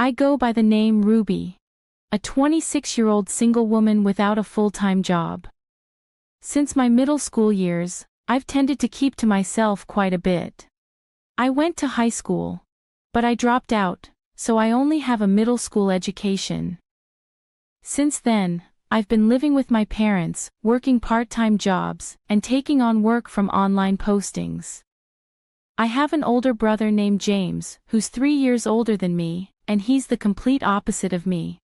I go by the name Ruby, a 26-year-old single woman without a full-time job. Since my middle school years, I've tended to keep to myself quite a bit. I went to high school, but I dropped out, so I only have a middle school education. Since then, I've been living with my parents, working part-time jobs, and taking on work from online postings. I have an older brother named James, who's 3 years older than me, and he's the complete opposite of me.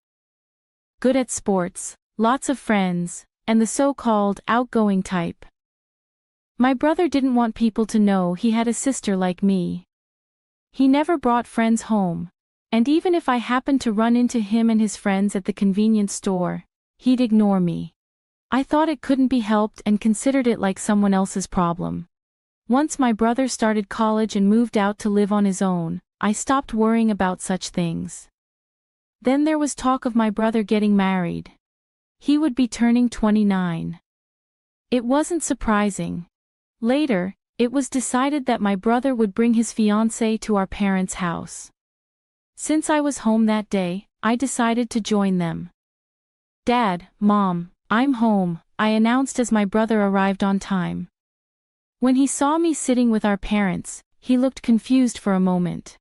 Good at sports, lots of friends, and the so-called outgoing type. My brother didn't want people to know he had a sister like me. He never brought friends home, and even if I happened to run into him and his friends at the convenience store, he'd ignore me. I thought it couldn't be helped and considered it like someone else's problem. Once my brother started college and moved out to live on his own, I stopped worrying about such things. Then there was talk of my brother getting married. He would be turning 29. It wasn't surprising. Later, it was decided that my brother would bring his fiancée to our parents' house. Since I was home that day, I decided to join them. "Dad, Mom, I'm home," I announced as my brother arrived on time. When he saw me sitting with our parents, he looked confused for a moment.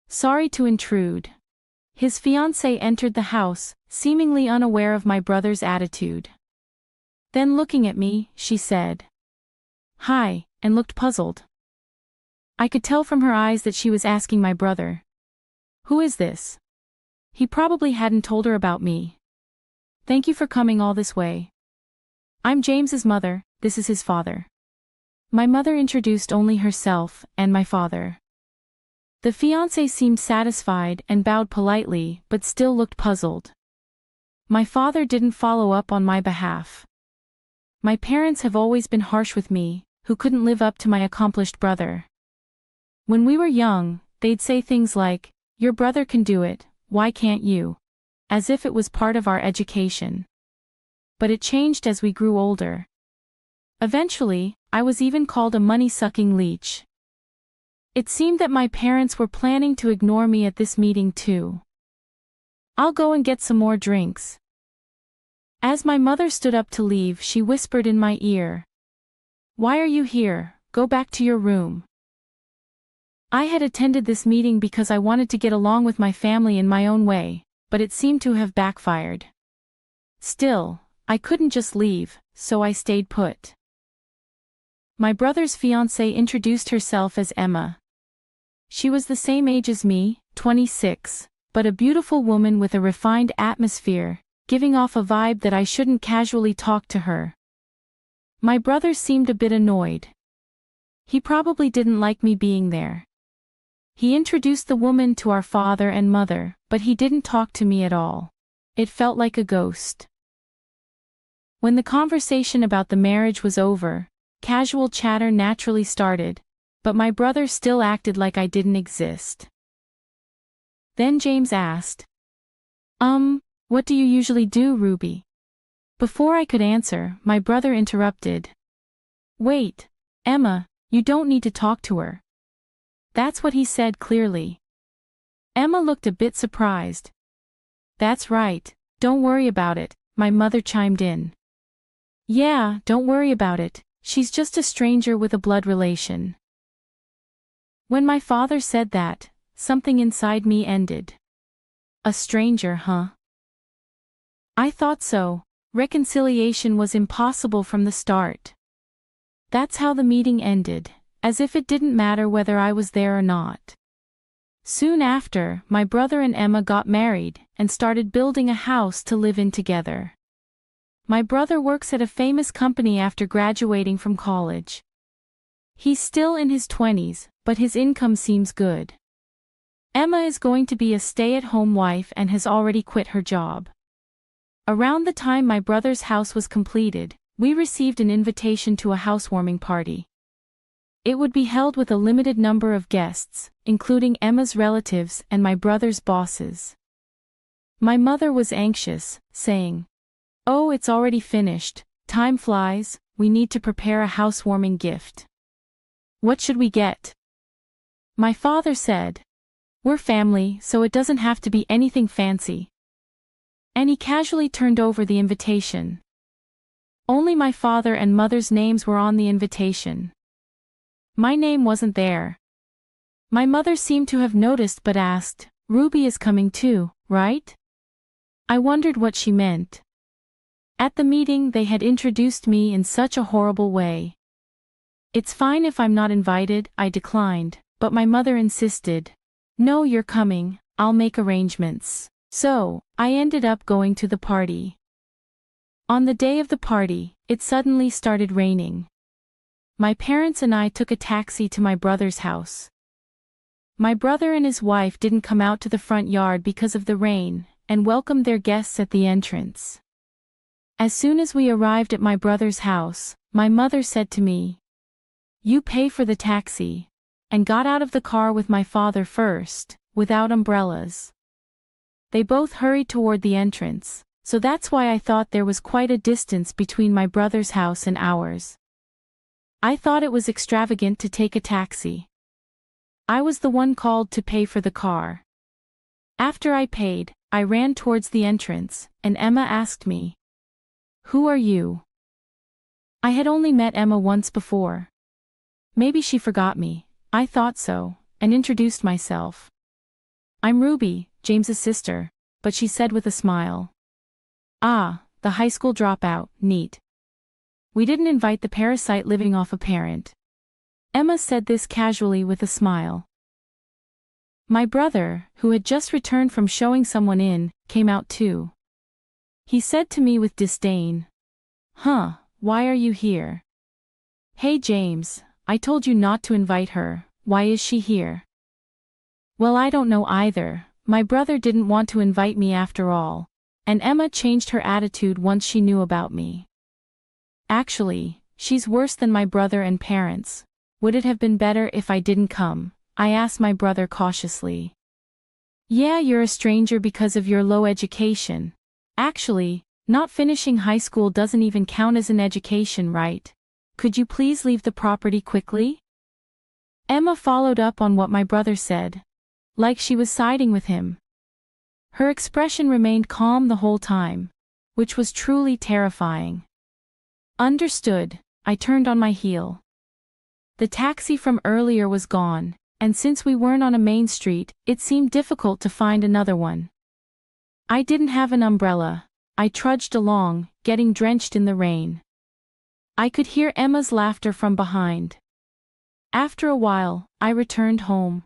"Sorry to intrude." His fiancée entered the house, seemingly unaware of my brother's attitude. Then looking at me, she said, "Hi," and looked puzzled. I could tell from her eyes that she was asking my brother, "Who is this?" He probably hadn't told her about me. "Thank you for coming all this way. I'm James's mother, this is his father." My mother introduced only herself and my father. The fiancé seemed satisfied and bowed politely but still looked puzzled. My father didn't follow up on my behalf. My parents have always been harsh with me, who couldn't live up to my accomplished brother. When we were young, they'd say things like, "Your brother can do it, why can't you?" As if it was part of our education. But it changed as we grew older. Eventually, I was even called a money-sucking leech. It seemed that my parents were planning to ignore me at this meeting too. "I'll go and get some more drinks." As my mother stood up to leave, she whispered in my ear, "Why are you here? Go back to your room." I had attended this meeting because I wanted to get along with my family in my own way, but it seemed to have backfired. Still, I couldn't just leave, so I stayed put. My brother's fiancée introduced herself as Emma. She was the same age as me, 26, but a beautiful woman with a refined atmosphere, giving off a vibe that I shouldn't casually talk to her. My brother seemed a bit annoyed. He probably didn't like me being there. He introduced the woman to our father and mother, but he didn't talk to me at all. It felt like a ghost. When the conversation about the marriage was over, casual chatter naturally started, but my brother still acted like I didn't exist. Then James asked, What do you usually do, Ruby?" Before I could answer, my brother interrupted. "Wait, Emma, you don't need to talk to her." That's what he said clearly. Emma looked a bit surprised. "That's right, don't worry about it," my mother chimed in. "Yeah, don't worry about it, she's just a stranger with a blood relation." When my father said that, something inside me ended. A stranger, huh? I thought so. Reconciliation was impossible from the start. That's how the meeting ended, as if it didn't matter whether I was there or not. Soon after, my brother and Emma got married and started building a house to live in together. My brother works at a famous company after graduating from college. He's still in his 20s, but his income seems good. Emma is going to be a stay-at-home wife and has already quit her job. Around the time my brother's house was completed, we received an invitation to a housewarming party. It would be held with a limited number of guests, including Emma's relatives and my brother's bosses. My mother was anxious, saying, "Oh, it's already finished, time flies, we need to prepare a housewarming gift. What should we get?" My father said, We're family, so it doesn't have to be anything fancy. And he casually turned over the invitation. Only my father and mother's names were on the invitation. My name wasn't there. My mother seemed to have noticed but asked, "Ruby is coming too, right?" I wondered what she meant. At the meeting they had introduced me in such a horrible way. "It's fine if I'm not invited," I declined, but my mother insisted. "No, you're coming, I'll make arrangements." So, I ended up going to the party. On the day of the party, it suddenly started raining. My parents and I took a taxi to my brother's house. My brother and his wife didn't come out to the front yard because of the rain, and welcomed their guests at the entrance. As soon as we arrived at my brother's house, my mother said to me, "You pay for the taxi," and got out of the car with my father first, without umbrellas. They both hurried toward the entrance, so that's why I thought there was quite a distance between my brother's house and ours. I thought it was extravagant to take a taxi. I was the one called to pay for the car. After I paid, I ran towards the entrance, and Emma asked me, "Who are you?" I had only met Emma once before. Maybe she forgot me, I thought so, and introduced myself. "I'm Ruby, James's sister," but she said with a smile. "Ah, the high school dropout, neat. We didn't invite the parasite living off a parent." Emma said this casually with a smile. My brother, who had just returned from showing someone in, came out too. He said to me with disdain, "Huh, why are you here?" "Hey James, I told you not to invite her, why is she here?" "Well, I don't know either, my brother didn't want to invite me after all," and Emma changed her attitude once she knew about me. "Actually, she's worse than my brother and parents. Would it have been better if I didn't come?" I asked my brother cautiously. "Yeah, you're a stranger because of your low education. Actually, not finishing high school doesn't even count as an education, right? Could you please leave the property quickly?" Emma followed up on what my brother said. Like she was siding with him. Her expression remained calm the whole time, which was truly terrifying. Understood, I turned on my heel. The taxi from earlier was gone, and since we weren't on a main street, it seemed difficult to find another one. I didn't have an umbrella. I trudged along, getting drenched in the rain. I could hear Emma's laughter from behind. After a while, I returned home.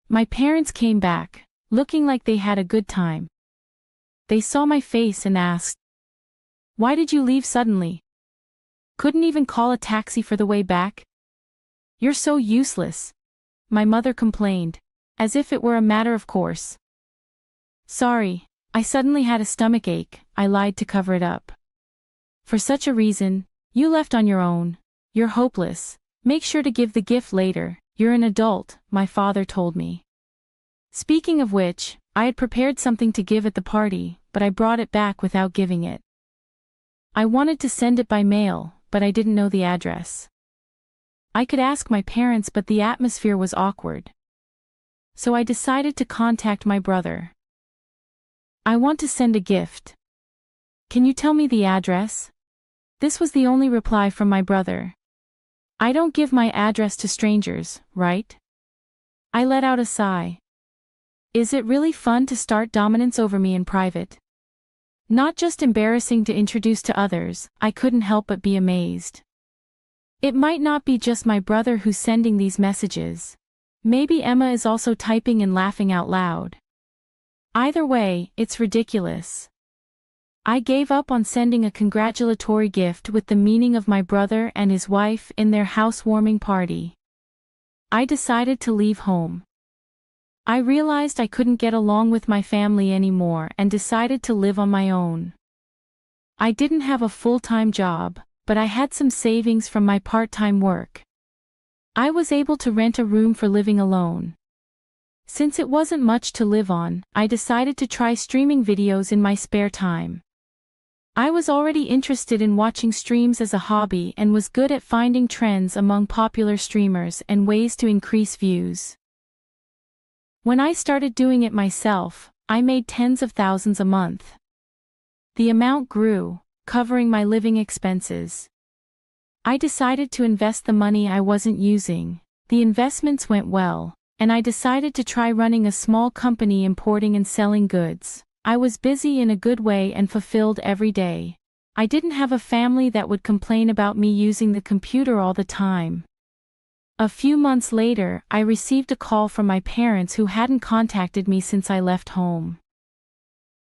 My parents came back, looking like they had a good time. They saw my face and asked, "Why did you leave suddenly? Couldn't even call a taxi for the way back? You're so useless," my mother complained, as if it were a matter of course. "Sorry, I suddenly had a stomach ache," I lied to cover it up. "For such a reason, you left on your own. You're hopeless. Make sure to give the gift later, you're an adult," my father told me. Speaking of which, I had prepared something to give at the party, but I brought it back without giving it. I wanted to send it by mail, but I didn't know the address. I could ask my parents, but the atmosphere was awkward. So I decided to contact my brother. "I want to send a gift. Can you tell me the address?" This was the only reply from my brother. "I don't give my address to strangers, right?" I let out a sigh. Is it really fun to start dominance over me in private? Not just embarrassing to introduce to others, I couldn't help but be amazed. It might not be just my brother who's sending these messages. Maybe Emma is also typing and laughing out loud. Either way, it's ridiculous. I gave up on sending a congratulatory gift with the meaning of my brother and his wife in their housewarming party. I decided to leave home. I realized I couldn't get along with my family anymore and decided to live on my own. I didn't have a full-time job, but I had some savings from my part-time work. I was able to rent a room for living alone. Since it wasn't much to live on, I decided to try streaming videos in my spare time. I was already interested in watching streams as a hobby and was good at finding trends among popular streamers and ways to increase views. When I started doing it myself, I made tens of thousands a month. The amount grew, covering my living expenses. I decided to invest the money I wasn't using. The investments went well, and I decided to try running a small company importing and selling goods. I was busy in a good way and fulfilled every day. I didn't have a family that would complain about me using the computer all the time. A few months later, I received a call from my parents who hadn't contacted me since I left home.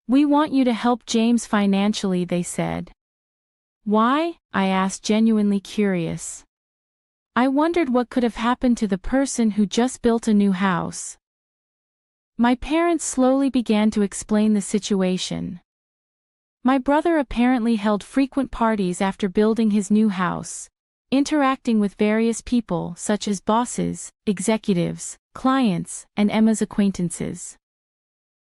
"We want you to help James financially," they said. "Why?" I asked, genuinely curious. I wondered what could have happened to the person who just built a new house. My parents slowly began to explain the situation. My brother apparently held frequent parties after building his new house, interacting with various people such as bosses, executives, clients, and Emma's acquaintances.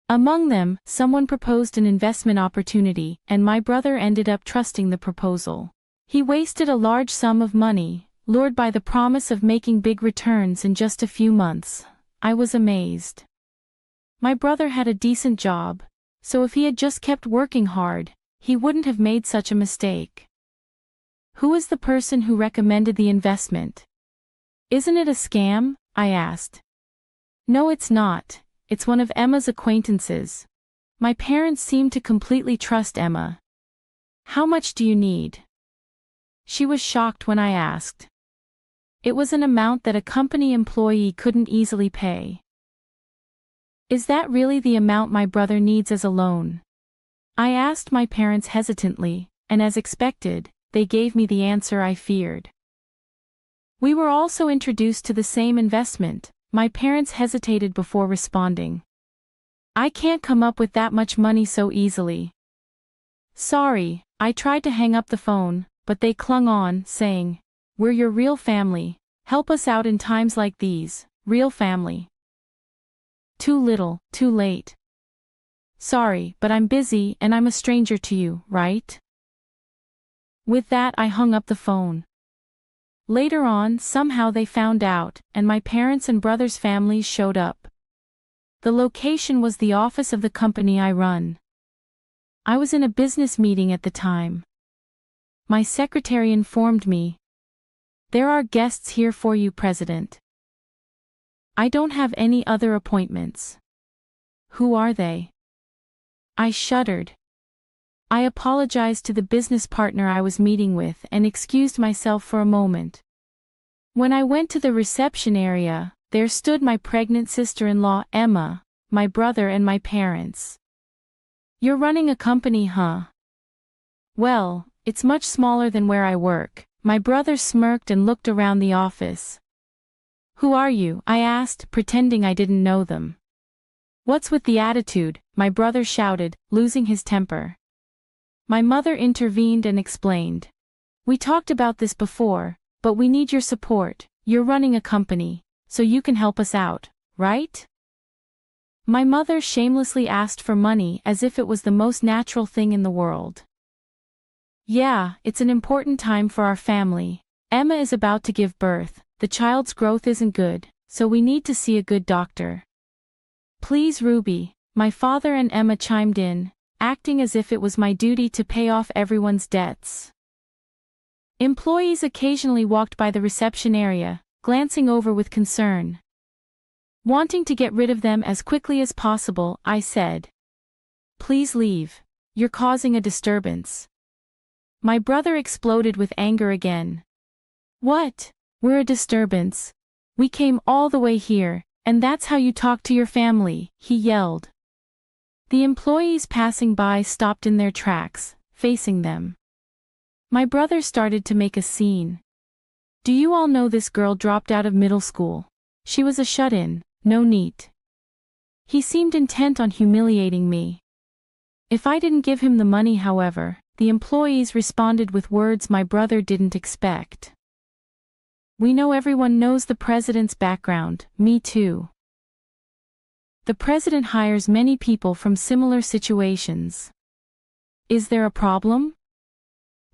Among them, someone proposed an investment opportunity, and my brother ended up trusting the proposal. He wasted a large sum of money, lured by the promise of making big returns in just a few months. I was amazed. My brother had a decent job, so if he had just kept working hard, he wouldn't have made such a mistake. "Who is the person who recommended the investment? Isn't it a scam?" I asked. "No, it's not. It's one of Emma's acquaintances." My parents seemed to completely trust Emma. "How much do you need?" She was shocked when I asked. It was an amount that a company employee couldn't easily pay. "Is that really the amount my brother needs as a loan?" I asked my parents hesitantly, and as expected, they gave me the answer I feared. "We were also introduced to the same investment." My parents hesitated before responding. "I can't come up with that much money so easily." "Sorry." I tried to hang up the phone, but they clung on, saying, "We're your real family. Help us out in times like these." Real family. Too little, too late. "Sorry, but I'm busy and I'm a stranger to you, right?" With that, I hung up the phone. Later on, somehow they found out, and my parents' and brother's families showed up. The location was the office of the company I run. I was in a business meeting at the time. My secretary informed me, "There are guests here for you, President." "I don't have any other appointments." "Who are they?" I shuddered. I apologized to the business partner I was meeting with and excused myself for a moment. When I went to the reception area, there stood my pregnant sister-in-law, Emma, my brother and my parents. "You're running a company, huh?" "Well, it's much smaller than where I work." My brother smirked and looked around the office. "Who are you?" I asked, pretending I didn't know them. "What's with the attitude?" my brother shouted, losing his temper. My mother intervened and explained. "We talked about this before, but we need your support. You're running a company, so you can help us out, right?" My mother shamelessly asked for money as if it was the most natural thing in the world. "Yeah, it's an important time for our family. Emma is about to give birth, the child's growth isn't good, so we need to see a good doctor." "Please, Ruby," my father and Emma chimed in, acting as if it was my duty to pay off everyone's debts. Employees occasionally walked by the reception area, glancing over with concern. Wanting to get rid of them as quickly as possible, I said, "Please leave. You're causing a disturbance." My brother exploded with anger again. "What? We're a disturbance? We came all the way here, and that's how you talk to your family," he yelled. The employees passing by stopped in their tracks, facing them. My brother started to make a scene. "Do you all know this girl dropped out of middle school? She was a shut-in, no NEET." He seemed intent on humiliating me. If I didn't give him the money, however, the employees responded with words my brother didn't expect. "We know everyone knows the president's background, me too. The president hires many people from similar situations. Is there a problem?"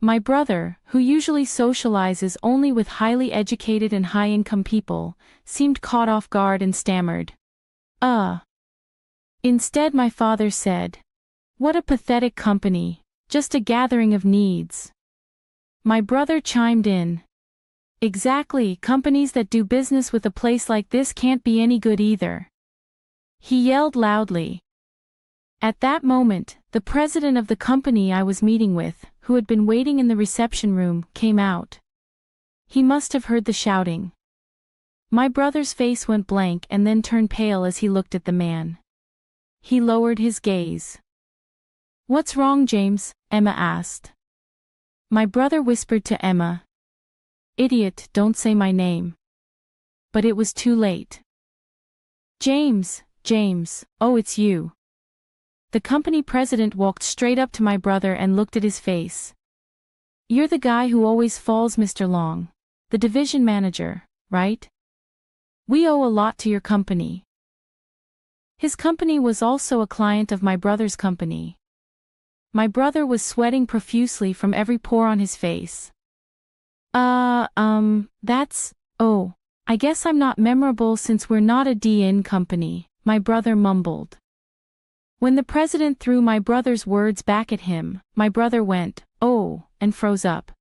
My brother, who usually socializes only with highly educated and high-income people, seemed caught off guard and stammered, Uh. Instead, my father said, "What a pathetic company, just a gathering of needs." My brother chimed in, "Exactly, companies that do business with a place like this can't be any good either." He yelled loudly. At that moment, the president of the company I was meeting with, who had been waiting in the reception room, came out. He must have heard the shouting. My brother's face went blank and then turned pale as he looked at the man. He lowered his gaze. "What's wrong, James?" Emma asked. My brother whispered to Emma, "Idiot, don't say my name." But it was too late. James, oh, it's you." The company president walked straight up to my brother and looked at his face. "You're the guy who always falls, Mr. Long. The division manager, right? We owe a lot to your company." His company was also a client of my brother's company. My brother was sweating profusely from every pore on his face. I guess I'm not memorable since we're not a D.N. company," my brother mumbled. When the president threw my brother's words back at him, my brother went, "Oh," and froze up.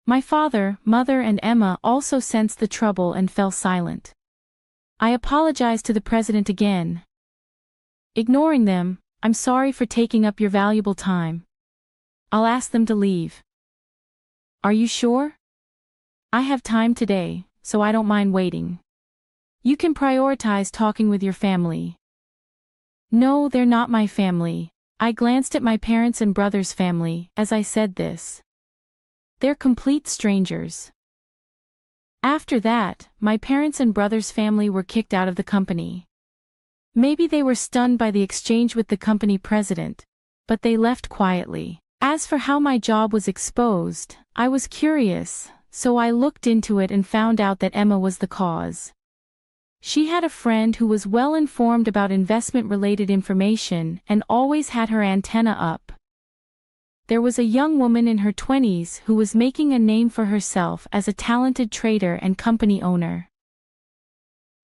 My father, mother and Emma also sensed the trouble and fell silent. I apologized to the president again. Ignoring them, "I'm sorry for taking up your valuable time. I'll ask them to leave." "Are you sure?" "I have time today, so I don't mind waiting. You can prioritize talking with your family." "No, they're not my family." I glanced at my parents' and brother's family as I said this. "They're complete strangers." After that, my parents' and brother's family were kicked out of the company. Maybe they were stunned by the exchange with the company president, but they left quietly. As for how my job was exposed, I was curious, so I looked into it and found out that Emma was the cause. She had a friend who was well informed about investment-related information and always had her antenna up. There was a young woman in her 20s who was making a name for herself as a talented trader and company owner.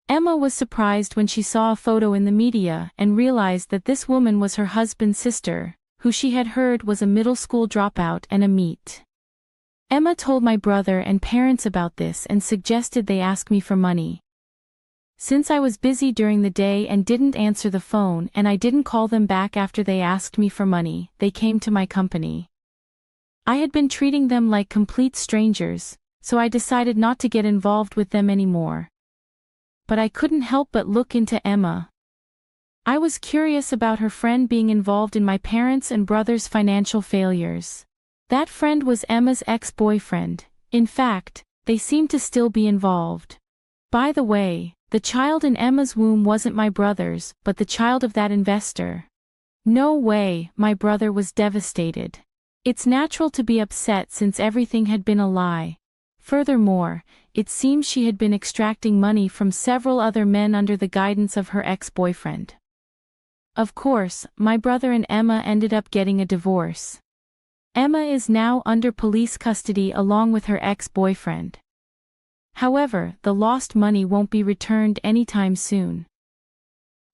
Emma was surprised when she saw a photo in the media and realized that this woman was her husband's sister, who she had heard was a middle school dropout and a meat. Emma told my brother and parents about this and suggested they ask me for money. Since I was busy during the day and didn't answer the phone and I didn't call them back after they asked me for money, they came to my company. I had been treating them like complete strangers, so I decided not to get involved with them anymore. But I couldn't help but look into Emma. I was curious about her friend being involved in my parents' and brother's financial failures. That friend was Emma's ex-boyfriend. In fact, they seemed to still be involved. By the way, the child in Emma's womb wasn't my brother's, but the child of that investor. No way, my brother was devastated. It's natural to be upset since everything had been a lie. Furthermore, it seems she had been extracting money from several other men under the guidance of her ex-boyfriend. Of course, my brother and Emma ended up getting a divorce. Emma is now under police custody along with her ex-boyfriend. However, the lost money won't be returned anytime soon.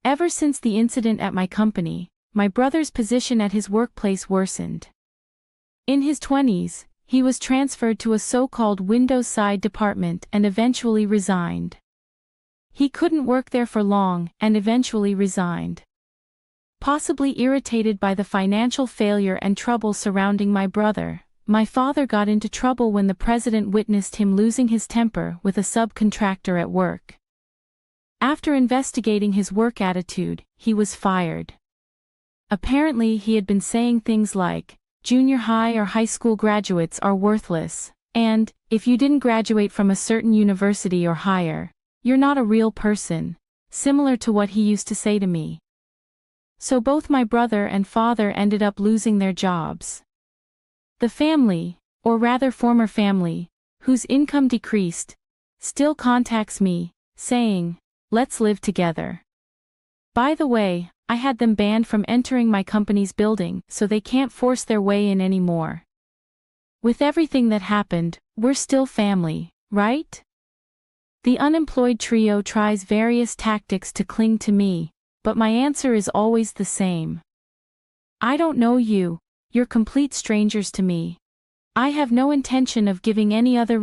Ever since the incident at my company, my brother's position at his workplace worsened. In his 20s, he was transferred to a so-called Windows side department and eventually resigned. He couldn't work there for long and eventually resigned. Possibly irritated by the financial failure and trouble surrounding my brother, my father got into trouble when the president witnessed him losing his temper with a subcontractor at work. After investigating his work attitude, he was fired. Apparently he had been saying things like, "Junior high or high school graduates are worthless," and, "If you didn't graduate from a certain university or higher, you're not a real person," similar to what he used to say to me. So both my brother and father ended up losing their jobs. The family, or rather former family, whose income decreased, still contacts me, saying, "Let's live together." By the way, I had them banned from entering my company's building, so they can't force their way in anymore. With everything that happened, we're still family, right? The unemployed trio tries various tactics to cling to me, but my answer is always the same. I don't know you, you're complete strangers to me. I have no intention of giving any other